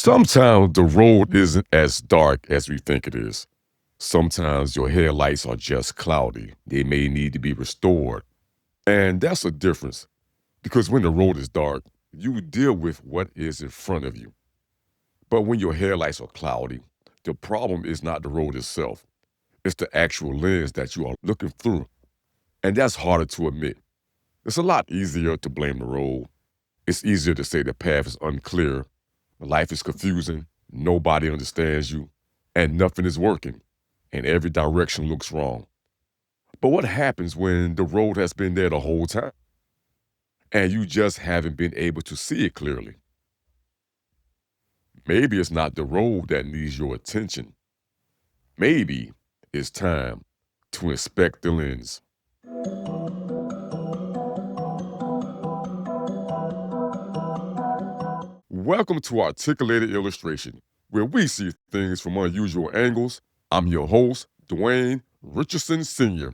Sometimes the road isn't as dark as we think it is. Sometimes your headlights are just cloudy. They may need to be restored. And that's a difference because when the road is dark, you deal with what is in front of you. But when your headlights are cloudy, the problem is not the road itself. It's the actual lens that you are looking through. And that's harder to admit. It's a lot easier to blame the road. It's easier to say the path is unclear, life is confusing, nobody understands you, and nothing is working, and every direction looks wrong. But what happens when the road has been there the whole time and you just haven't been able to see it clearly? Maybe it's not the road that needs your attention. Maybe it's time to inspect the lens. Welcome to Articulated Illustration, where we see things from unusual angles. I'm your host, Dwane Richardson Sr.,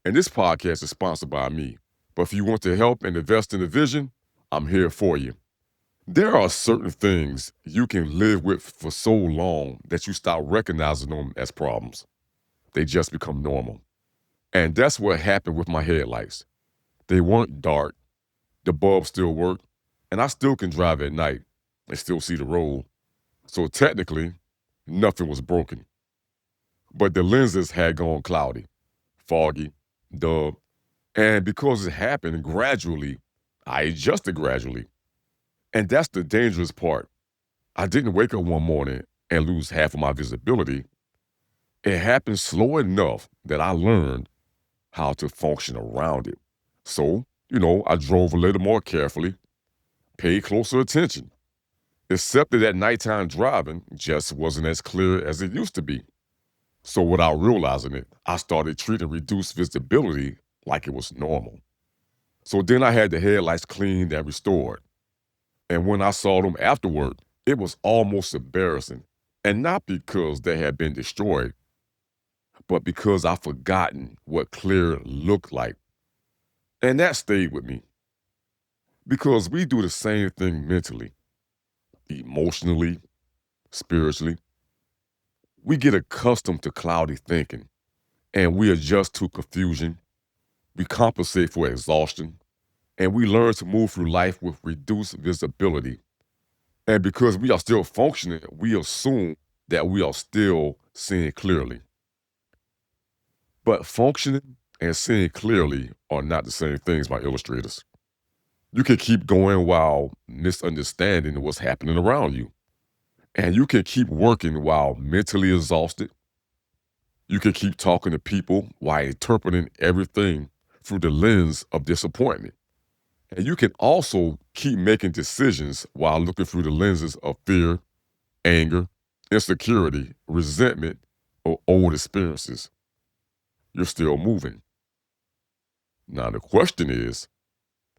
and this podcast is sponsored by me. But if you want to help and invest in a vision, I'm here for you. There are certain things you can live with for so long that you stop recognizing them as problems. They just become normal. And that's what happened with my headlights. They weren't dark, the bulbs still work, and I still can drive at night and still see the road. So technically, nothing was broken. But the lenses had gone cloudy, foggy, dull, and because it happened gradually, I adjusted gradually. And that's the dangerous part. I didn't wake up one morning and lose half of my visibility. It happened slow enough that I learned how to function around it. So, I drove a little more carefully, paid closer attention, except that nighttime driving just wasn't as clear as it used to be. So without realizing it, I started treating reduced visibility like it was normal. So then I had the headlights cleaned and restored. And when I saw them afterward, it was almost embarrassing. And not because they had been destroyed, but because I'd forgotten what clear looked like. And that stayed with me because we do the same thing mentally, emotionally, spiritually. We get accustomed to cloudy thinking and we adjust to confusion. We compensate for exhaustion and we learn to move through life with reduced visibility. And because we are still functioning, we assume that we are still seeing clearly. But functioning and seeing clearly are not the same things, my illustrators. You can keep going while misunderstanding what's happening around you. And you can keep working while mentally exhausted. You can keep talking to people while interpreting everything through the lens of disappointment. And you can also keep making decisions while looking through the lenses of fear, anger, insecurity, resentment, or old experiences. You're still moving. Now, the question is,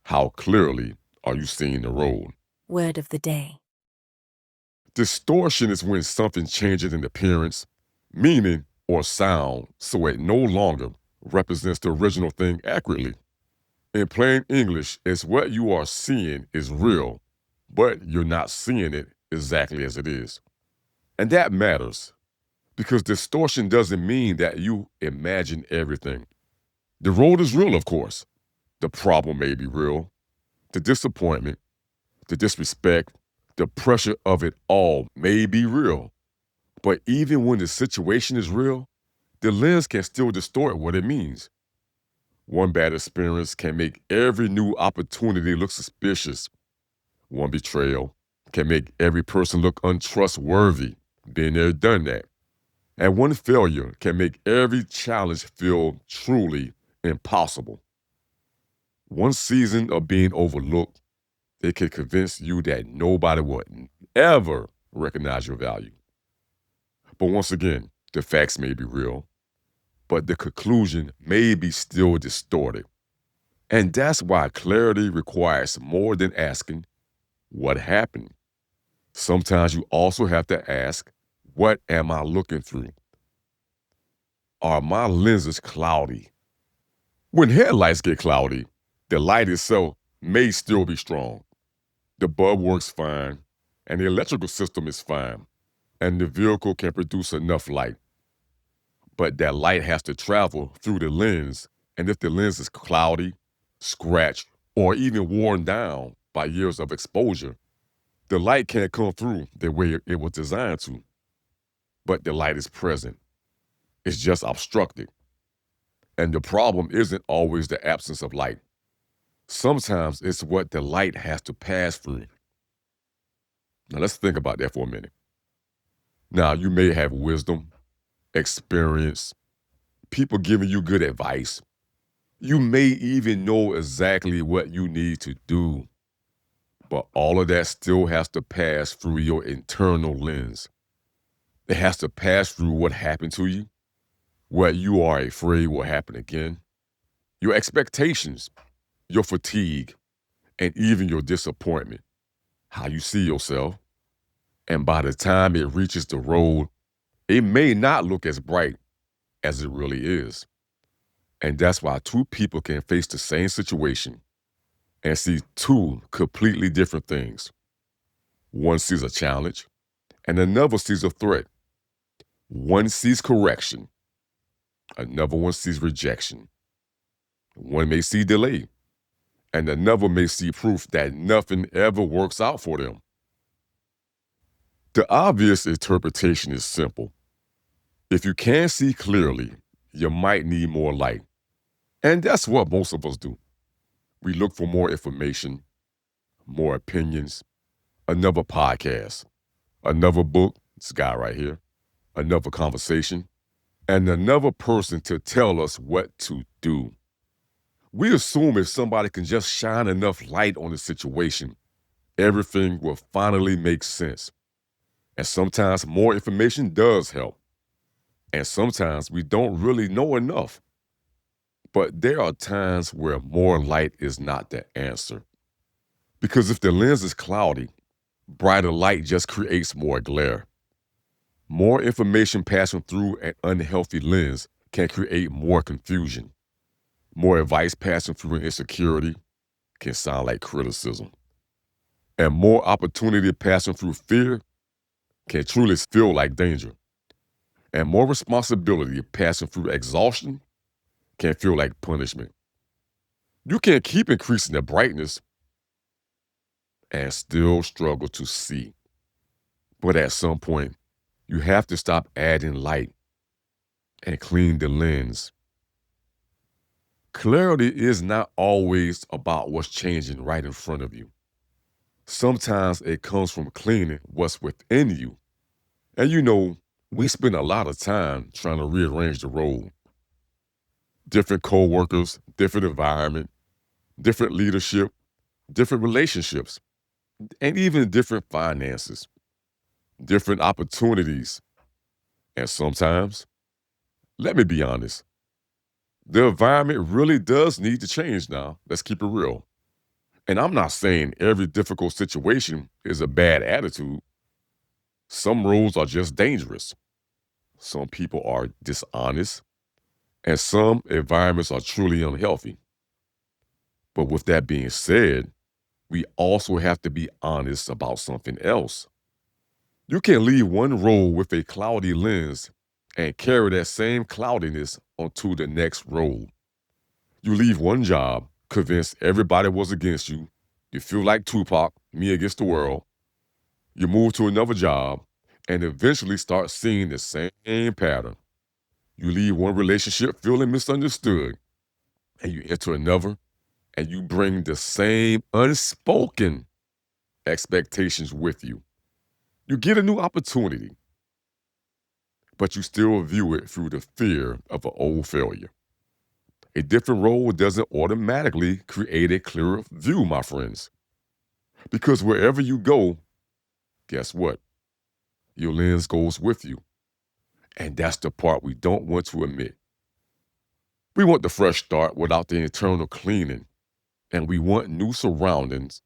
how clearly are you seeing the road? Word of the day. Distortion is when something changes in appearance, meaning, or sound so it no longer represents the original thing accurately. In plain English, it's what you are seeing is real, but you're not seeing it exactly as it is. And that matters because distortion doesn't mean that you imagine everything. The road is real, of course. The problem may be real. The disappointment, the disrespect, the pressure of it all may be real. But even when the situation is real, the lens can still distort what it means. One bad experience can make every new opportunity look suspicious. One betrayal can make every person look untrustworthy. Been there, done that. And one failure can make every challenge feel truly impossible. One season of being overlooked, it can convince you that nobody will ever recognize your value. But once again, the facts may be real, but the conclusion may be still distorted. And that's why clarity requires more than asking, what happened? Sometimes you also have to ask, what am I looking through? Are my lenses cloudy? When headlights get cloudy, the light itself may still be strong. The bulb works fine. and the electrical system is fine, and the vehicle can produce enough light. But that light has to travel through the lens, and if the lens is cloudy, scratched, or even worn down by years of exposure, the light can't come through the way it was designed to. But the light is present. It's just obstructed. And the problem isn't always the absence of light. Sometimes it's what the light has to pass through. Now let's think about that for a minute. Now you may have wisdom, experience, people giving you good advice. You may even know exactly what you need to do. But all of that still has to pass through your internal lens. It has to pass through what happened to you, what you are afraid will happen again, your expectations, your fatigue, and even your disappointment, how you see yourself. And by the time it reaches the road, it may not look as bright as it really is. And that's why two people can face the same situation and see two completely different things. One sees a challenge, and another sees a threat. One sees correction, another one sees rejection. One may see delay, and another may see proof that nothing ever works out for them. The obvious interpretation is simple. If you can't see clearly, you might need more light. And that's what most of us do. We look for more information, more opinions, another podcast, another book, this guy right here, another conversation, and another person to tell us what to do. We assume if somebody can just shine enough light on the situation, everything will finally make sense. And sometimes more information does help. And sometimes we don't really know enough. But there are times where more light is not the answer. Because if the lens is cloudy, brighter light just creates more glare. More information passing through an unhealthy lens can create more confusion. More advice passing through an insecurity can sound like criticism. And more opportunity passing through fear can truly feel like danger. And more responsibility passing through exhaustion can feel like punishment. You can keep increasing the brightness and still struggle to see. But at some point, you have to stop adding light and clean the lens. Clarity is not always about what's changing right in front of you. Sometimes it comes from cleaning what's within you. And you know, we spend a lot of time trying to rearrange the road. Different coworkers, different environment, different leadership, different relationships, and even different finances, different opportunities. And sometimes, let me be honest, the environment really does need to change now. Let's keep it real. And I'm not saying every difficult situation is a bad attitude. Some roles are just dangerous. Some people are dishonest. And some environments are truly unhealthy. But with that being said, we also have to be honest about something else. You can leave one role with a cloudy lens and carry that same cloudiness onto the next role. You leave one job, convinced everybody was against you. You feel like Tupac, me against the world. You move to another job and eventually start seeing the same pattern. You leave one relationship feeling misunderstood, and you enter another, and you bring the same unspoken expectations with you. You get a new opportunity, but you still view it through the fear of an old failure. A different role doesn't automatically create a clearer view, my friends. Because wherever you go, guess what? Your lens goes with you. And that's the part we don't want to admit. We want the fresh start without the internal cleaning. And we want new surroundings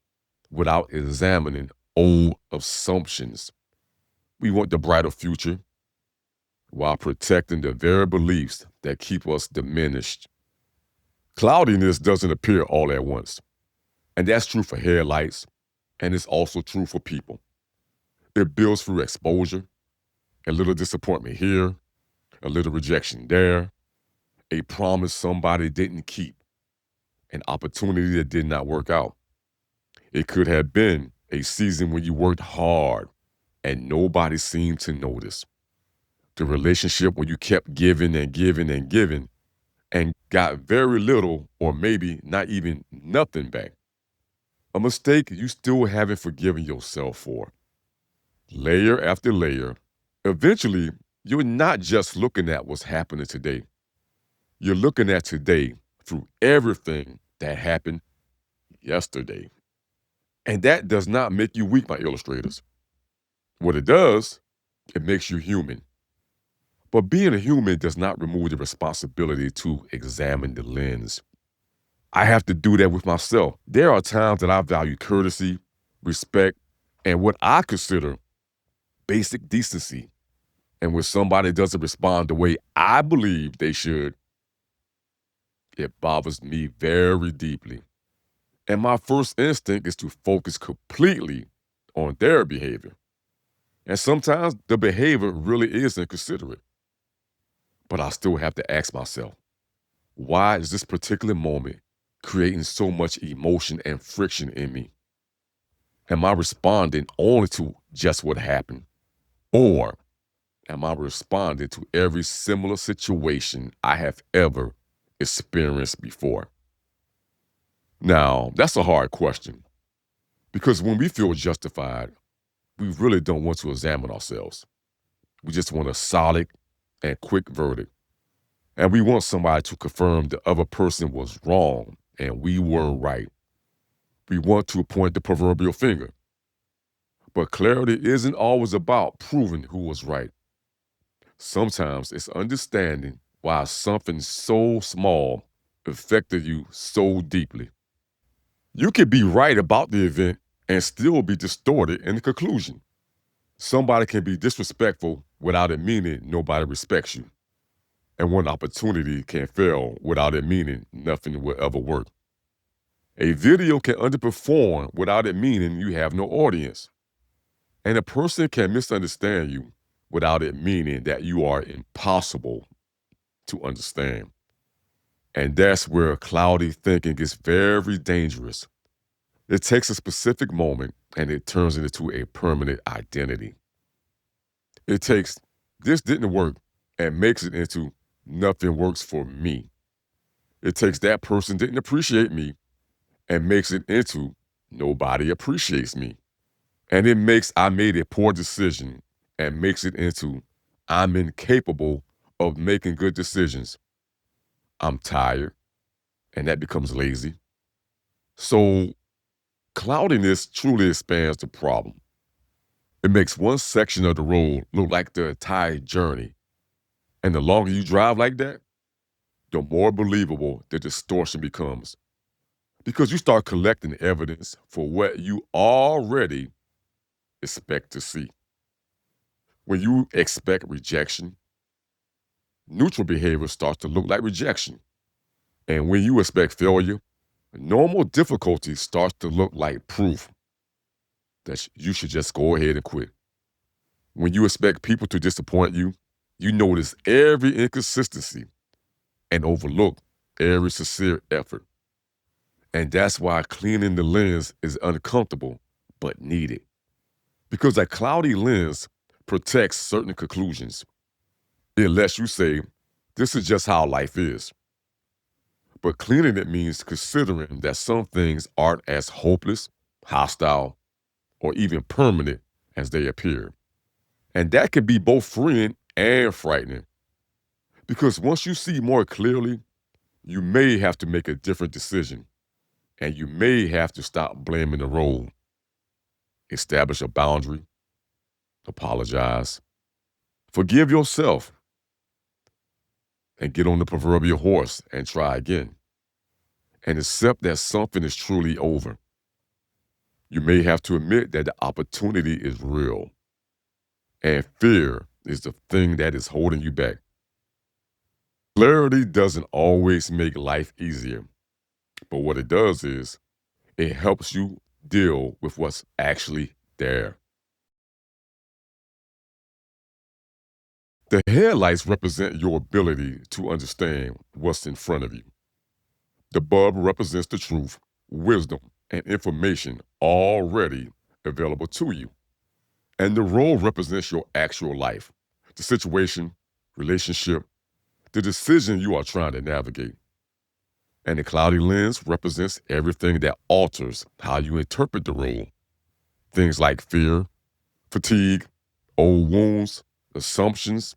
without examining old assumptions. We want the brighter future while protecting the very beliefs that keep us diminished. Cloudiness doesn't appear all at once. And that's true for headlights, and it's also true for people. It builds through exposure, a little disappointment here, a little rejection there, a promise somebody didn't keep, an opportunity that did not work out. It could have been a season when you worked hard and nobody seemed to notice. The relationship when you kept giving and giving and giving and got very little or maybe not even nothing back. A mistake you still haven't forgiven yourself for. Layer after layer. Eventually, you're not just looking at what's happening today. You're looking at today through everything that happened yesterday. And that does not make you weak, my illustrators. What it does, it makes you human. But being a human does not remove the responsibility to examine the lens. I have to do that with myself. There are times that I value courtesy, respect, and what I consider basic decency. And when somebody doesn't respond the way I believe they should, it bothers me very deeply. And my first instinct is to focus completely on their behavior. And sometimes the behavior really is inconsiderate. But I still have to ask myself, why is this particular moment creating so much emotion and friction in me? Am I responding only to just what happened? Or am I responding to every similar situation I have ever experienced before? Now, that's a hard question because when we feel justified, we really don't want to examine ourselves. We just want a solid and quick verdict. And we want somebody to confirm the other person was wrong and we were right. We want to point the proverbial finger. But clarity isn't always about proving who was right. Sometimes it's understanding why something so small affected you so deeply. You could be right about the event and still be distorted in the conclusion. Somebody can be disrespectful without it meaning nobody respects you. And one opportunity can fail without it meaning nothing will ever work. A video can underperform without it meaning you have no audience. And a person can misunderstand you without it meaning that you are impossible to understand. And that's where cloudy thinking gets very dangerous. It takes a specific moment and it turns it into a permanent identity. It takes this didn't work and makes it into nothing works for me. It takes that person didn't appreciate me and makes it into nobody appreciates me. And it makes I made a poor decision and makes it into I'm incapable of making good decisions. I'm tired, and that becomes lazy. So cloudiness truly expands the problem. It makes one section of the road look like the entire journey. And the longer you drive like that, the more believable the distortion becomes. Because you start collecting evidence for what you already expect to see. When you expect rejection, neutral behavior starts to look like rejection. And when you expect failure, normal difficulty starts to look like proof that you should just go ahead and quit. When you expect people to disappoint you, you notice every inconsistency and overlook every sincere effort. And that's why cleaning the lens is uncomfortable but needed. Because a cloudy lens protects certain conclusions. It lets you say, this is just how life is. But cleaning it means considering that some things aren't as hopeless, hostile, or even permanent as they appear. And that can be both freeing and frightening. Because once you see more clearly, you may have to make a different decision. And you may have to stop blaming the road, establish a boundary, apologize, forgive yourself, and get on the proverbial horse and try again. And accept that something is truly over. You may have to admit that the opportunity is real. And fear is the thing that is holding you back. Clarity doesn't always make life easier. But what it does is it helps you deal with what's actually there. The headlights represent your ability to understand what's in front of you. The bulb represents the truth, wisdom, and information already available to you. And the road represents your actual life, the situation, relationship, the decision you are trying to navigate. And the cloudy lens represents everything that alters how you interpret the road. Things like fear, fatigue, old wounds, assumptions,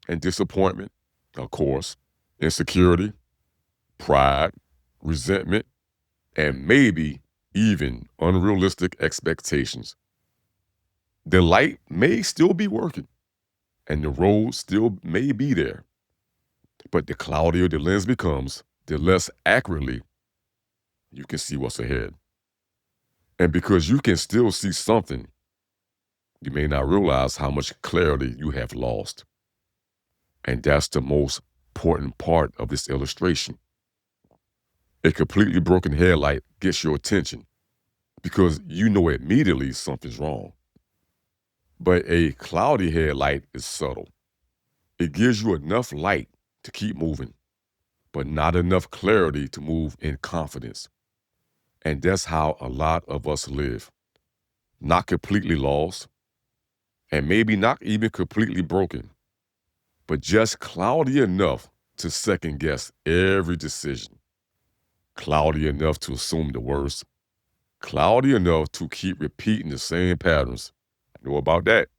and disappointment, of course, insecurity, pride, resentment, and maybe even unrealistic expectations. The light may still be working and the road still may be there, but the cloudier the lens becomes, the less accurately you can see what's ahead. And because you can still see something, you may not realize how much clarity you have lost. And that's the most important part of this illustration. A completely broken headlight gets your attention because you know immediately something's wrong. But a cloudy headlight is subtle. It gives you enough light to keep moving, but not enough clarity to move in confidence. And that's how a lot of us live. Not completely lost, and maybe not even completely broken, but just cloudy enough to second guess every decision. Cloudy enough to assume the worst. Cloudy enough to keep repeating the same patterns. I know about that.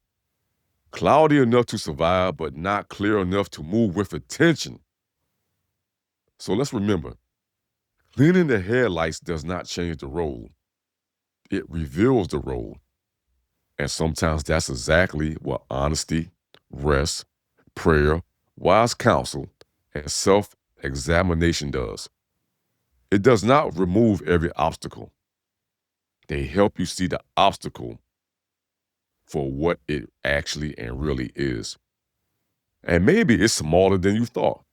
Cloudy enough to survive, but not clear enough to move with attention. So let's remember, cleaning the headlights does not change the road. It reveals the road. And sometimes that's exactly what honesty, rest, prayer, wise counsel, and self-examination does. It does not remove every obstacle. They help you see the obstacle for what it actually and really is. And maybe it's smaller than you thought.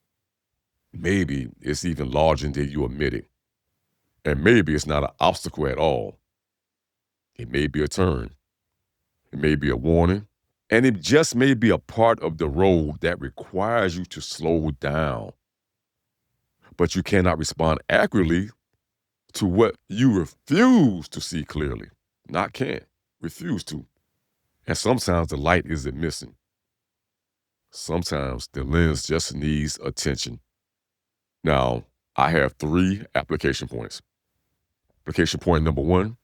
Maybe it's even larger than you admitted. And maybe it's not an obstacle at all. It may be a turn. It may be a warning. And it just may be a part of the road that requires you to slow down. But you cannot respond accurately to what you refuse to see clearly. Not can't, refuse to. And sometimes the light isn't missing. Sometimes the lens just needs attention. Now, I have 3 application points. Application point number 1,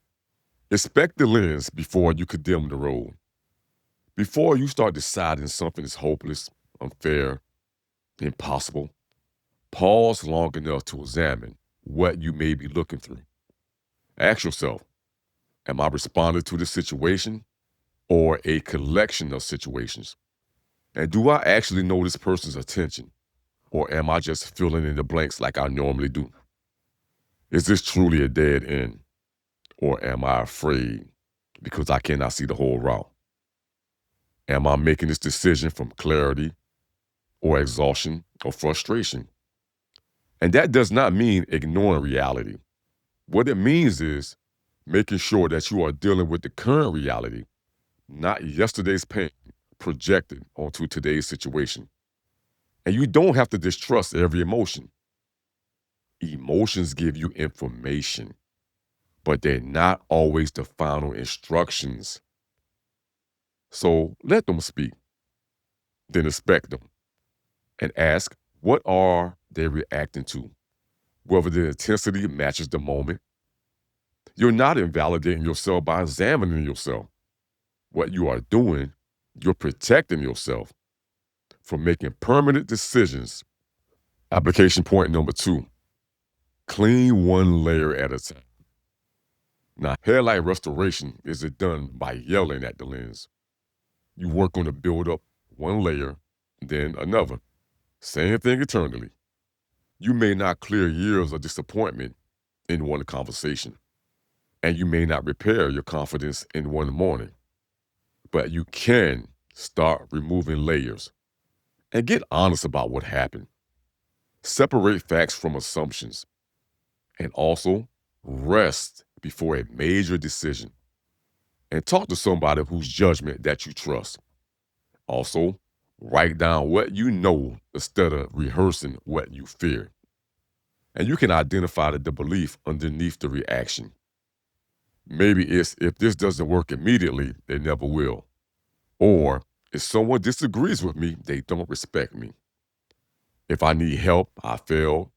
inspect the lens before you condemn the road. Before you start deciding something is hopeless, unfair, impossible, pause long enough to examine what you may be looking through. Ask yourself, am I responding to the situation or a collection of situations? And do I actually know this person's attention? Or am I just filling in the blanks like I normally do? Is this truly a dead end? Or am I afraid because I cannot see the whole route? Am I making this decision from clarity or exhaustion or frustration? And that does not mean ignoring reality. What it means is making sure that you are dealing with the current reality, not yesterday's pain projected onto today's situation. And you don't have to distrust every emotion. Emotions give you information, but they're not always the final instructions. So let them speak, then inspect them and ask, what are they reacting to? Whether the intensity matches the moment. You're not invalidating yourself by examining yourself. What you are doing, you're protecting yourself from making permanent decisions. Application point number 2, clean one layer at a time. Now, headlight restoration isn't done by yelling at the lens. You work on to build up one layer, then another. Same thing eternally. You may not clear years of disappointment in one conversation, and you may not repair your confidence in one morning, but you can start removing layers and get honest about what happened. Separate facts from assumptions, and also rest before a major decision. And talk to somebody whose judgment that you trust. Also, Write down what you know instead of rehearsing what you fear. And you can identify the belief underneath the reaction. Maybe it's if this doesn't work immediately, they never will. Or if someone disagrees with me, they don't respect me. If I need help, I fail.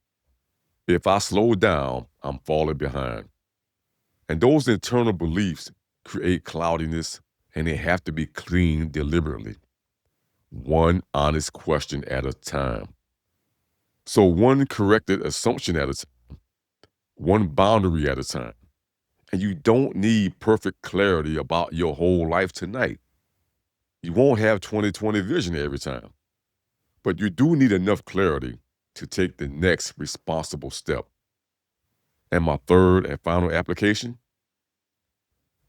If I slow down, I'm falling behind. And those internal beliefs create cloudiness, and they have to be cleaned deliberately, one honest question at a time. So, one corrected assumption at a time, one boundary at a time. And you don't need perfect clarity about your whole life tonight. You won't have 20/20 vision every time, but you do need enough clarity to take the next responsible step. And my third and final application: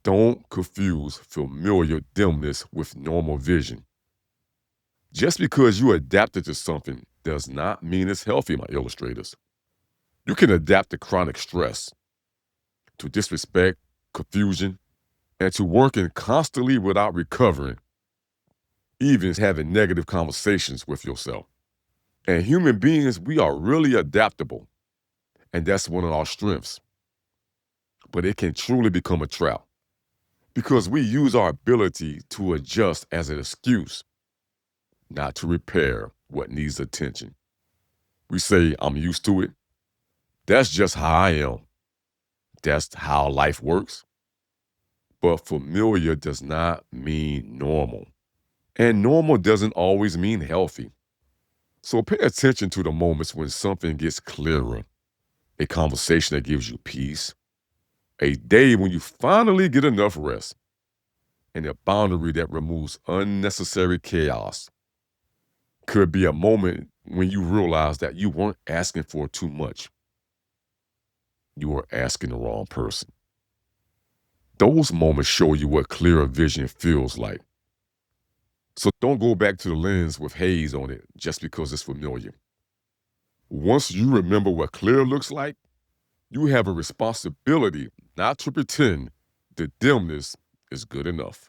don't confuse familiar dimness with normal vision. Just because you adapted to something does not mean it's healthy, my illustrators. You can adapt to chronic stress, to disrespect, confusion, and to working constantly without recovering, even having negative conversations with yourself. And human beings, we are really adaptable, and that's one of our strengths. But it can truly become a trap because we use our ability to adjust as an excuse, not to repair what needs attention. We say, I'm used to it. That's just how I am. That's how life works. But familiar does not mean normal. And normal doesn't always mean healthy. So pay attention to the moments when something gets clearer, a conversation that gives you peace, a day when you finally get enough rest, and a boundary that removes unnecessary chaos. Could be a moment when you realize that you weren't asking for too much. You were asking the wrong person. Those moments show you what clearer vision feels like. So don't go back to the lens with haze on it just because it's familiar. Once you remember what clear looks like, you have a responsibility not to pretend the dimness is good enough.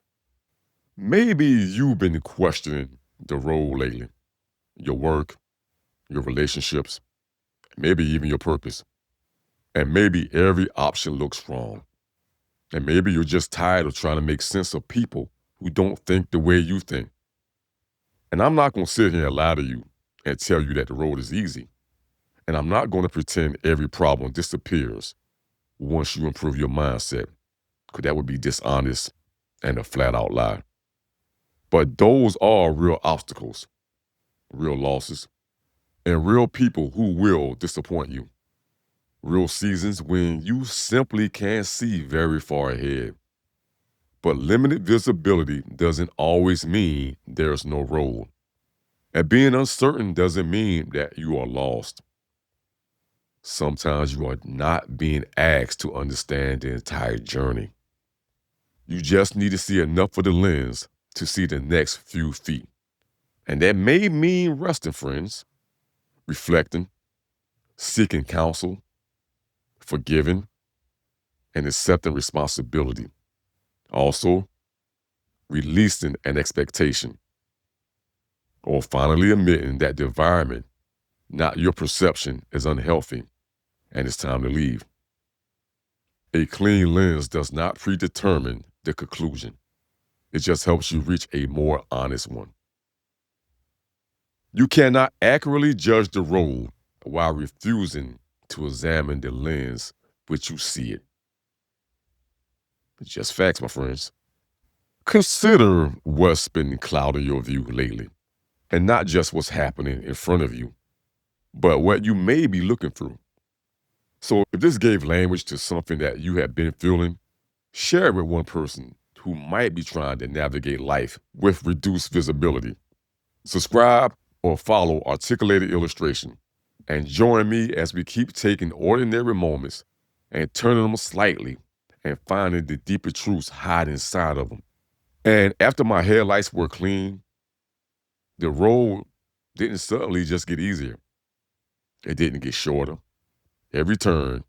Maybe you've been questioning the road lately, your work, your relationships, maybe even your purpose. And maybe every option looks wrong. And maybe you're just tired of trying to make sense of people who don't think the way you think. And I'm not going to sit here and lie to you and tell you that the road is easy. And I'm not going to pretend every problem disappears once you improve your mindset, because that would be dishonest and a flat out lie. But those are real obstacles, real losses, and real people who will disappoint you. Real seasons when you simply can't see very far ahead. But limited visibility doesn't always mean there's no road. And being uncertain doesn't mean that you are lost. Sometimes you are not being asked to understand the entire journey. You just need to see enough of the lens to see the next few feet. And that may mean resting, friends, reflecting, seeking counsel, forgiving, and accepting responsibility. Also, releasing an expectation, or finally admitting that the environment, not your perception, is unhealthy and it's time to leave. A clean lens does not predetermine the conclusion. It just helps you reach a more honest one. You cannot accurately judge the road while refusing to examine the lens which you see it. It's just facts, my friends. Consider what's been clouding your view lately, and not just what's happening in front of you, but what you may be looking through. So if this gave language to something that you have been feeling, share it with one person who might be trying to navigate life with reduced visibility. Subscribe or follow Articulated Illustration and join me as we keep taking ordinary moments and turning them slightly and finding the deeper truths hiding inside of them. And after my headlights were clean, the road didn't suddenly just get easier. It didn't get shorter. Every turn,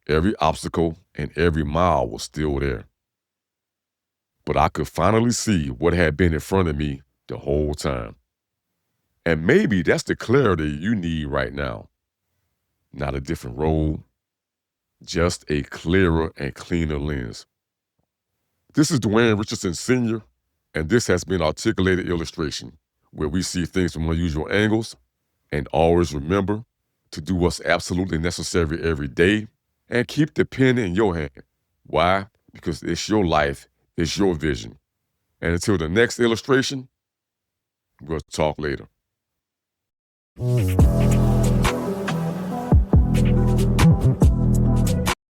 every obstacle, and every mile was still there. But I could finally see what had been in front of me the whole time. And maybe that's the clarity you need right now. Not a different road, just a clearer and cleaner lens. This is Dwane Richardson Sr., and this has been Articulated Illustration, where we see things from unusual angles and always remember to do what's absolutely necessary every day and keep the pen in your hand. Why? Because it's your life, it's your vision. And until the next illustration, we'll talk later.